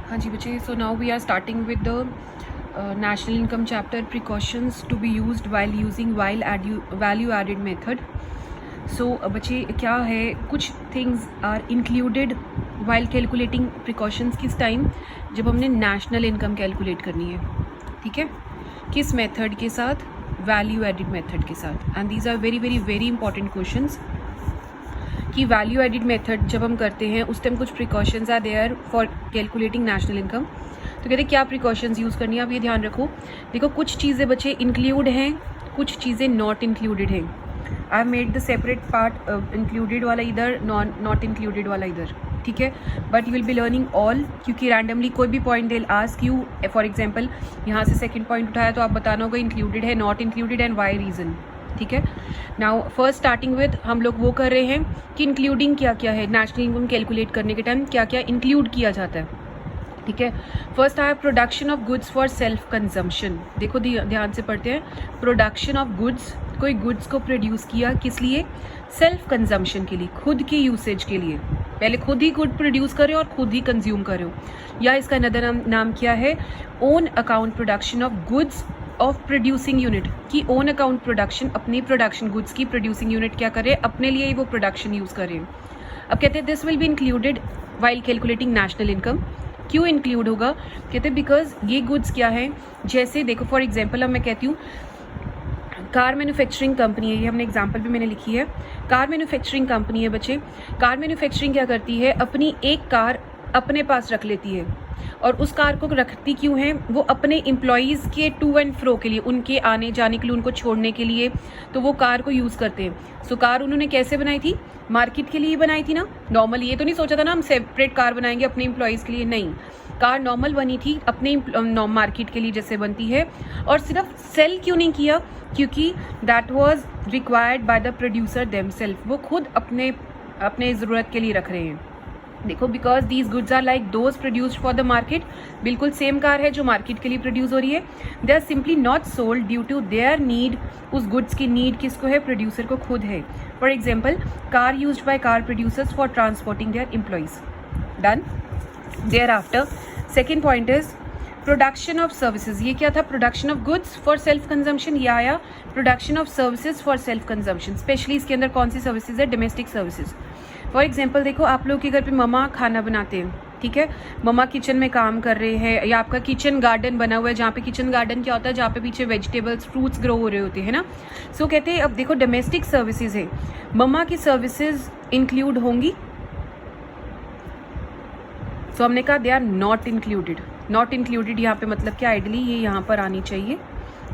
हाँ जी बच्चे, so now we are starting with the national income chapter, precautions to be used while using value added method. So बच्चे क्या है, कुछ things are included while calculating precautions. किस time? जब हमने नेशनल इनकम कैलकुलेट करनी है, ठीक है, किस मेथड के साथ? वैल्यू एडेड मेथड के साथ। And these are very very very important questions कि वैल्यू एडिड मेथड जब हम करते हैं उस टाइम कुछ precautions are there for calculating national income. तो कहते हैं क्या प्रिकॉशंस यूज़ करनी है, आप ये ध्यान रखो। देखो, कुछ चीज़ें बच्चे इंक्लूड हैं, कुछ चीज़ें नॉट इंक्लूडेड हैं। I have made the separate part, included वाला इधर, नॉट इंक्लूडेड वाला इधर, ठीक है। But you will be learning all, क्योंकि रैंडमली कोई भी point they ask you. For example यहाँ से सेकेंड पॉइंट उठाया तो आप बताना होगा इंक्लूडेड है, not included and why reason, ठीक है। नाउ फर्स्ट स्टार्टिंग विद हम लोग वो कर रहे हैं कि इंक्लूडिंग क्या क्या है, नेशनल इनकम कैलकुलेट करने के टाइम क्या क्या इंक्लूड किया जाता है, ठीक है। फर्स्ट आया production of goods for self consumption. देखो ध्यान से पढ़ते हैं। प्रोडक्शन ऑफ गुड्स, कोई गुड्स को प्रोड्यूस किया किस लिए? सेल्फ कंजम्पशन के लिए, खुद के यूसेज के लिए। पहले खुद ही गुड प्रोड्यूस कर रहे हो और खुद ही कंज्यूम कर रहे हो। या इसका अनदर नाम क्या है? Own account production of goods of producing unit, की ओन अकाउंट प्रोडक्शन, अपनी प्रोडक्शन गुड्स की प्रोड्यूसिंग यूनिट क्या कर रहे हैं? अपने लिए ही वो प्रोडक्शन यूज़ कर रहे हैं। अब कहते हैं this will be included while calculating national income. क्यों इंक्लूड होगा? कहते हैं बिकॉज ये गुड्स क्या है, जैसे देखो फॉर एग्जाम्पल अब मैं कहती हूँ कार मैन्युफैक्चरिंग कंपनी है, ये हमने एग्जाम्पल भी मैंने लिखी है। कार मैन्युफैक्चरिंग कंपनी है बच्चे। कार मैन्युफैक्चरिंग क्या करती है? अपनी एक कार अपने पास रख लेती है, और उस कार को रखती क्यों है? वो अपने एम्प्लॉयज़ के टू एंड फ्रो के लिए, उनके आने जाने के लिए, उनको छोड़ने के लिए, तो वो कार को यूज़ करते हैं। सो कार उन्होंने कैसे बनाई थी? मार्केट के लिए बनाई थी ना। नॉर्मल ये तो नहीं सोचा था ना हम सेपरेट कार बनाएंगे अपने एम्प्लॉयज़ के लिए, नहीं। कार नॉर्मल बनी थी अपने मार्केट के लिए जैसे बनती है। और सिर्फ सेल क्यों नहीं किया? क्योंकि that was required by the producer themselves, वो खुद अपने ज़रूरत के लिए रख रहे हैं। देखो, because these goods are like those produced for the market, बिल्कुल सेम कार है जो मार्केट के लिए प्रोड्यूस हो रही है। They are simply not sold due to their need. उस गुड्स की नीड किसको है? प्रोड्यूसर को खुद है। For example car used by car producers for transporting their employees. Done. Thereafter second point is production of services. ये क्या था? Production of goods for self consumption. ये आया production of services for self consumption. Specially इसके अंदर कौन सी services है? Domestic services. For example देखो, आप लोग के घर पे मम्मा खाना बनाते हैं, ठीक है, मम्मा किचन में काम कर रहे हैं, या आपका किचन गार्डन बना हुआ है, जहाँ पे किचन गार्डन क्या होता है? जहाँ पे पीछे वेजिटेबल्स फ्रूट्स ग्रो हो रहे होते हैं ना। सो कहते हैं अब देखो डोमेस्टिक सर्विसेज है, मम्मा की सर्विसेज इंक्लूड होंगी। सो हमने कहा they are not included. Not included यहाँ पे मतलब क्या? आइडली ये यहाँ पर आनी चाहिए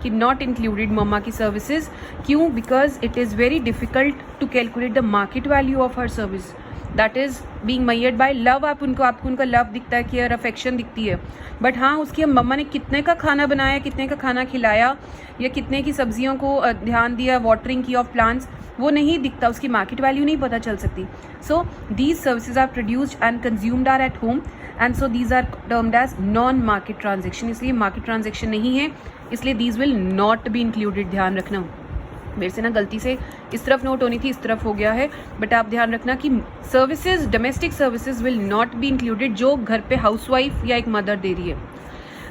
कि नॉट इंक्लूडेड मम्मा की सर्विसेज। क्यों? Because it is very difficult to calculate the market value of her service that is being measured by love. आपको उनका लव दिखता है, केयर अफेक्शन दिखती है, बट हाँ उसकी मम्मा ने कितने का खाना बनाया, कितने का खाना खिलाया, या कितने की सब्जियों को ध्यान दिया, वाटरिंग की ऑफ प्लांट्स, वो नहीं दिखता, उसकी मार्केट वैल्यू नहीं पता चल सकती। So these services are produced and consumed are at home, and so these are termed as non market transaction. इसलिए मार्केट ट्रांजेक्शन नहीं है, इसलिए these will not be included. ध्यान रखना, मेरे से ना गलती से इस तरफ नोट होनी थी, इस तरफ हो गया है, बट आप ध्यान रखना कि services, domestic services will not be included, जो घर पे हाउसवाइफ या एक मदर दे रही है।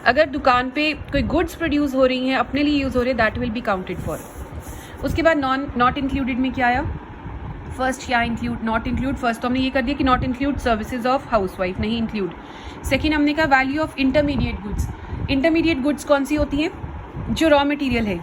अगर दुकान पे कोई गुड्स प्रोड्यूस हो रही हैं, अपने लिए यूज़ हो रहे हैं, that will be counted for. उसके बाद नॉट इंक्लूडेड में क्या आया? फर्स्ट क्या इंक्लूड, नॉट इंक्लूड। फर्स्ट तो हमने ये कर दिया कि not include services of housewife, नहीं इंक्लूड। सेकेंड हमने कहा value of intermediate goods. Intermediate goods कौन सी होती हैं? जो रॉ मटेरियल है,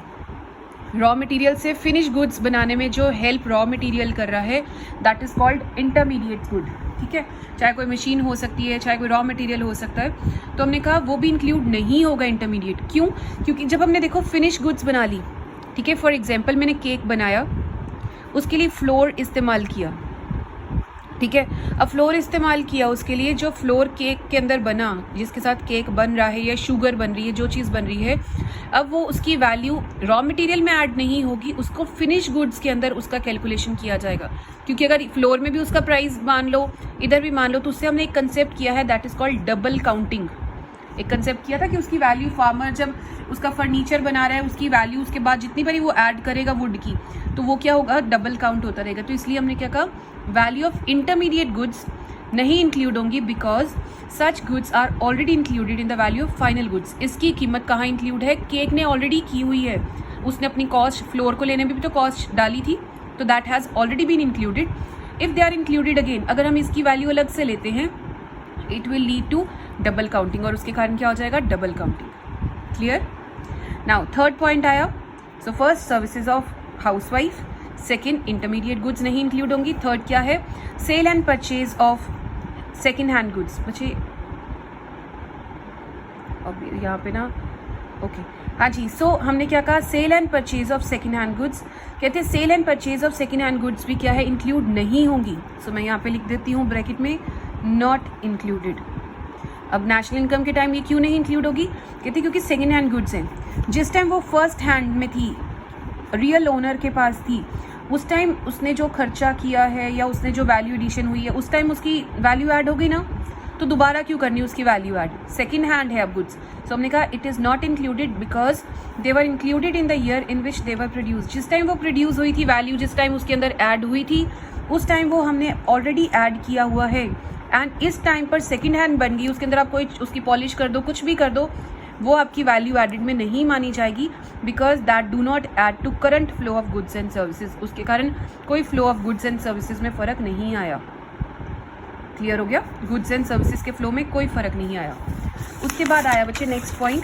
रॉ मटेरियल से फिनिश गुड्स बनाने में जो हेल्प रॉ मटेरियल कर रहा है, that is called intermediate good, ठीक है। चाहे कोई मशीन हो सकती है, चाहे कोई रॉ मटेरियल हो सकता है। तो हमने कहा वो भी इंक्लूड नहीं होगा इंटरमीडिएट। क्यों? क्योंकि जब हमने देखो फिनिश गुड्स बना ली, ठीक है, फॉर एग्जाम्पल मैंने केक बनाया, उसके लिए फ्लोर इस्तेमाल किया, ठीक है। अब फ्लोर इस्तेमाल किया, उसके लिए जो फ्लोर केक के अंदर बना, जिसके साथ केक बन रहा है या शुगर बन रही है, जो चीज़ बन रही है, अब वो उसकी वैल्यू रॉ मटेरियल में ऐड नहीं होगी, उसको फिनिश गुड्स के अंदर उसका कैलकुलेशन किया जाएगा। क्योंकि अगर फ्लोर में भी उसका प्राइस मान लो, इधर भी मान लो, तो उससे हमने एक कंसेप्ट किया है that is called double counting. एक कंसेप्ट किया था कि उसकी वैल्यू फार्मर जब उसका फर्नीचर बना रहा है, उसकी वैल्यू उसके बाद जितनी बारी वो ऐड करेगा वुड की, तो वो क्या होगा? डबल काउंट होता रहेगा। तो इसलिए हमने क्या कहा? वैल्यू ऑफ इंटरमीडिएट गुड्स नहीं इंक्लूड होंगी because such goods are already included in the value of final goods. इसकी कीमत कहाँ इंक्लूड है? केक ने ऑलरेडी की हुई है, उसने अपनी कॉस्ट फ्लोर को लेने में भी तो कॉस्ट डाली थी, तो that has already been included. If they are included again, अगर हम इसकी वैल्यू अलग से लेते हैं, it will lead to double counting, और उसके कारण क्या हो जाएगा? Double counting. Clear? Now third point आया। So first services of housewife, second intermediate goods नहीं इंक्लूड होंगी, थर्ड क्या है? Sale and purchase of second hand goods. बच्चे अब यहाँ पे ना ओके हाँ जी, सो हमने क्या कहा? Sale and purchase of second hand goods. कहते हैं sale and purchase of second hand goods भी क्या है? इंक्लूड नहीं होंगी। सो मैं यहाँ पे लिख देती हूँ ब्रैकेट में नॉट इंक्लूडेड। अब नेशनल इनकम के टाइम ये क्यों नहीं इंक्लूड होगी? कहते क्योंकि सेकेंड हैंड गुड्स हैं। जिस टाइम वो फर्स्ट हैंड में थी, रियल ओनर के पास थी, उस टाइम उसने जो खर्चा किया है या उसने जो वैल्यू एडिशन हुई है, उस टाइम उसकी वैल्यू ऐड होगी ना, तो दोबारा क्यों करनी उसकी वैल्यू ऐड? सेकेंड हैंड है अब गुड्स। सो हमने कहा it is not included because they were included in the year in which they were produce. जिस टाइम वो प्रोड्यूस हुई थी, वैल्यू जिस टाइम उसके अंदर ऐड हुई थी, उस टाइम वो हमने ऑलरेडी ऐड किया हुआ है। एंड इस टाइम पर सेकेंड हैंड बन गई, उसके अंदर आप कोई उसकी पॉलिश कर दो, कुछ भी कर दो, वो आपकी वैल्यू एडेड में नहीं मानी जाएगी because that do not add to current flow of goods and services. उसके कारण कोई flow of goods and services में फ़र्क नहीं आया। क्लियर हो गया? गुड्स एंड सर्विसेज के फ्लो में कोई फ़र्क नहीं आया। उसके बाद आया बच्चे next point,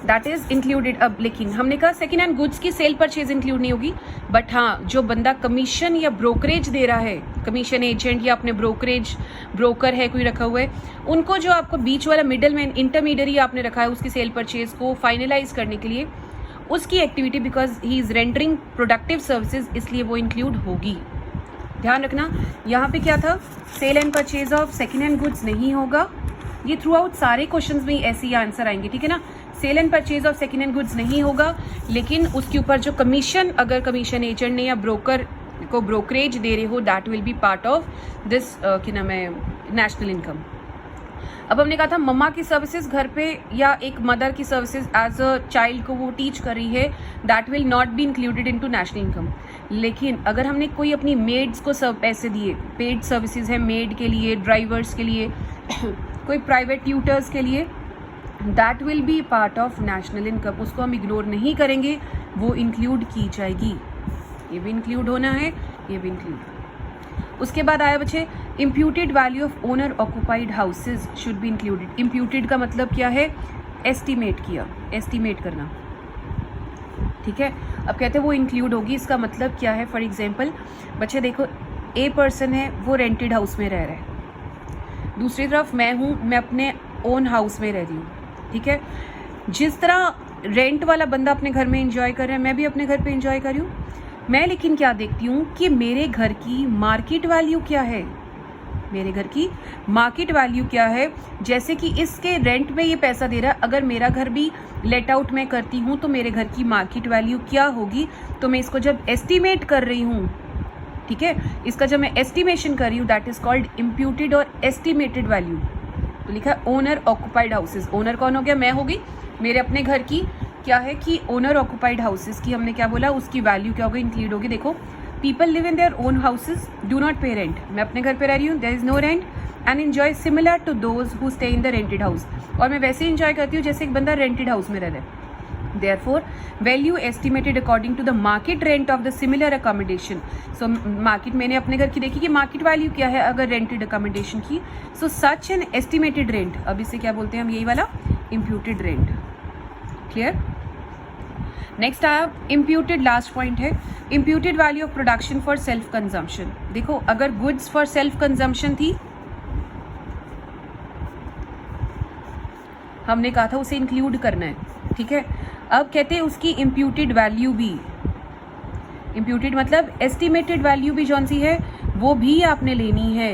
that is included. अब लेकिन हमने कहा सेकेंड हैंड गुड्स की सेल परचेज इंक्लूड नहीं होगी, बट हाँ जो बंदा कमीशन या ब्रोकरेज दे रहा है, कमीशन एजेंट या अपने ब्रोकर है कोई रखा हुआ है, उनको जो आपको बीच वाला मिडल मैन इंटरमीडियरी आपने रखा है उसकी सेल परचेज को फाइनलाइज करने के लिए, उसकी activity because he is rendering productive services, इसलिए वो इंक्लूड होगी। ध्यान रखना यहाँ पे क्या था? Sale and purchase of second hand goods नहीं होगा। ये थ्रू आउट सारे क्वेश्चंस में ऐसे ही आंसर आएंगे, ठीक है ना? Sale and purchase of second hand goods नहीं होगा, लेकिन उसके ऊपर जो कमीशन, अगर कमीशन एजेंट ने या ब्रोकर को ब्रोकरेज दे रहे हो, that will B part of this क्या नाम है, नेशनल इनकम। अब हमने कहा था मम्मा की सर्विसेज घर पे या एक मदर की सर्विसेज एज अ चाइल्ड को वो टीच कर रही है, that will not be included into national income. लेकिन अगर हमने कोई अपनी मेड्स को सब पैसे दिए, पेड सर्विसेज है मेड के लिए, ड्राइवर्स के लिए कोई प्राइवेट ट्यूटर्स के लिए, that will B part of national income. उसको हम इग्नोर नहीं करेंगे, वो इंक्लूड की जाएगी। ये भी इंक्लूड होना है, ये भी इंक्लूड। उसके बाद आया बच्चे imputed value of owner occupied houses should be included. Imputed का मतलब क्या है? एस्टिमेट किया, एस्टिमेट करना, ठीक है। अब कहते हैं वो इंक्लूड होगी, इसका मतलब क्या है? फॉर एग्जाम्पल बच्चे देखो, ए पर्सन है वो रेंटेड हाउस में रह रहा है, दूसरी तरफ मैं हूँ, मैं अपने ओन हाउस में रह रही हूँ, ठीक है। जिस तरह रेंट वाला बंदा अपने घर में एंजॉय कर रहा है, मैं भी अपने घर पे एंजॉय कर रही हूँ। मैं लेकिन क्या देखती हूँ कि मेरे घर की मार्केट वैल्यू क्या है, मेरे घर की मार्केट वैल्यू क्या है। जैसे कि इसके रेंट में ये पैसा दे रहा है, अगर मेरा घर भी लेट आउट में करती हूँ तो मेरे घर की मार्केट वैल्यू क्या होगी। तो मैं इसको जब एस्टिमेट कर रही हूँ, ठीक है, इसका जब मैं एस्टिमेशन कर रही हूँ, दैट इज कॉल्ड इम्प्यूटेड और एस्टिमेटेड वैल्यू। तो लिखा है ओनर ऑक्यूपाइड हाउसेज। ओनर कौन हो गया? मैं होगी। मेरे अपने घर की क्या है कि ओनर ऑक्यूपाइड हाउसेज की हमने क्या बोला, उसकी वैल्यू क्या होगी? इंक्लूड होगी। देखो, people live in their own houses, do not pay rent. मैं अपने घर पे रह रही हूँ, there is no rent, and enjoy similar to those who stay in the rented house. और मैं वैसे ही इंजॉय करती हूँ जैसे एक बंदा रेंटेड हाउस में रह रहा है। Therefore, value estimated according to the market rent of the similar accommodation. So market मैंने अपने घर की देखी कि market value क्या है अगर rented accommodation की. So such an estimated rent, अब इसे क्या बोलते हैं हम? यही वाला imputed rent. Clear? नेक्स्ट आया imputed, लास्ट पॉइंट है imputed value of production for self consumption. देखो, अगर goods for self consumption थी, हमने कहा था उसे इंक्लूड करना है, ठीक है। अब कहते हैं उसकी इम्प्यूटेड वैल्यू भी, इम्प्यूटेड मतलब एस्टिमेटेड वैल्यू भी जौन सी है वो भी आपने लेनी है।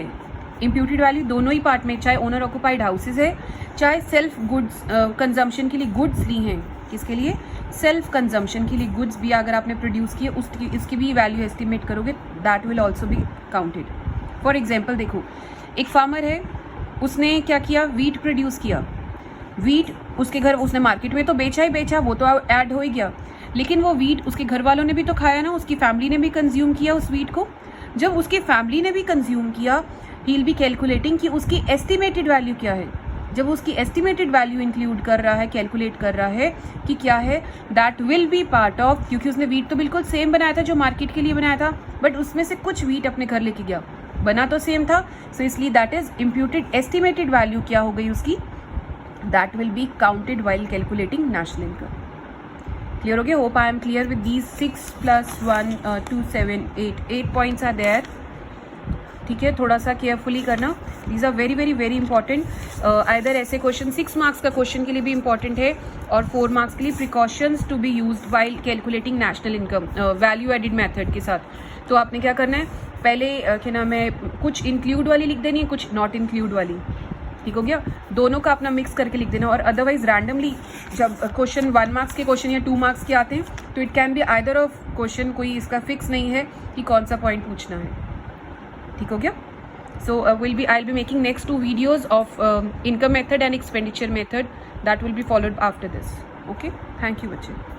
इम्प्यूटेड वैल्यू दोनों ही पार्ट में, चाहे ओनर ऑक्यूपाइड हाउसेज है, चाहे सेल्फ गुड्स कंजम्पशन के लिए गुड्स ली हैं। किसके लिए? सेल्फ कंजम्पशन के लिए गुड्स भी अगर आपने प्रोड्यूस किए, उसकी इसकी भी वैल्यू एस्टिमेट करोगे, that will also be counted. For example देखो, एक फार्मर है, उसने क्या किया? वीट प्रोड्यूस किया। वीट उसके घर, उसने मार्केट में तो बेचा ही बेचा, वो तो ऐड हो ही गया, लेकिन वो वीट उसके घर वालों ने भी तो खाया ना, उसकी फैमिली ने भी कंज्यूम किया उस वीट को। जब उसकी फैमिली ने भी कंज्यूम किया, ही विल बी कैलकुलेटिंग कि उसकी एस्टिमेटेड वैल्यू क्या है। जब वो उसकी एस्टिमेटेड वैल्यू इंक्लूड कर रहा है, कैलकुलेट कर रहा है कि क्या है, that will B part of, क्योंकि उसने वीट तो बिल्कुल सेम बनाया था जो मार्केट के लिए बनाया था, बट उसमें से कुछ वीट अपने घर लेके गया, बना तो सेम था, सो इसलिए that is imputed estimated value क्या हो गई उसकी, that will be counted while calculating national income. Clear हो गया? Hope I am clear with these 6 + 1 2 7 8 points are there. ठीक है, थोड़ा सा केयरफुली करना, these are very very very important. Either ऐसे क्वेश्चन 6 मार्क्स का क्वेश्चन के लिए भी इंपॉर्टेंट है और 4 मार्क्स के लिए precautions to be used while calculating national income value added method के साथ। तो आपने क्या करना है, पहले क्या नाम है, कुछ इंक्लूड वाली लिख देनी है, कुछ नॉट इंक्लूड वाली। ठीक हो गया? दोनों का अपना मिक्स करके लिख देना। और अदरवाइज रैंडमली जब क्वेश्चन 1 मार्क्स के क्वेश्चन या 2 मार्क्स के आते हैं तो it can be either of question, कोई इसका फिक्स नहीं है कि कौन सा पॉइंट पूछना है। ठीक हो गया? So I'll be making next 2 videos of income method and expenditure method that will be followed after this. Okay, thank you बच्चे।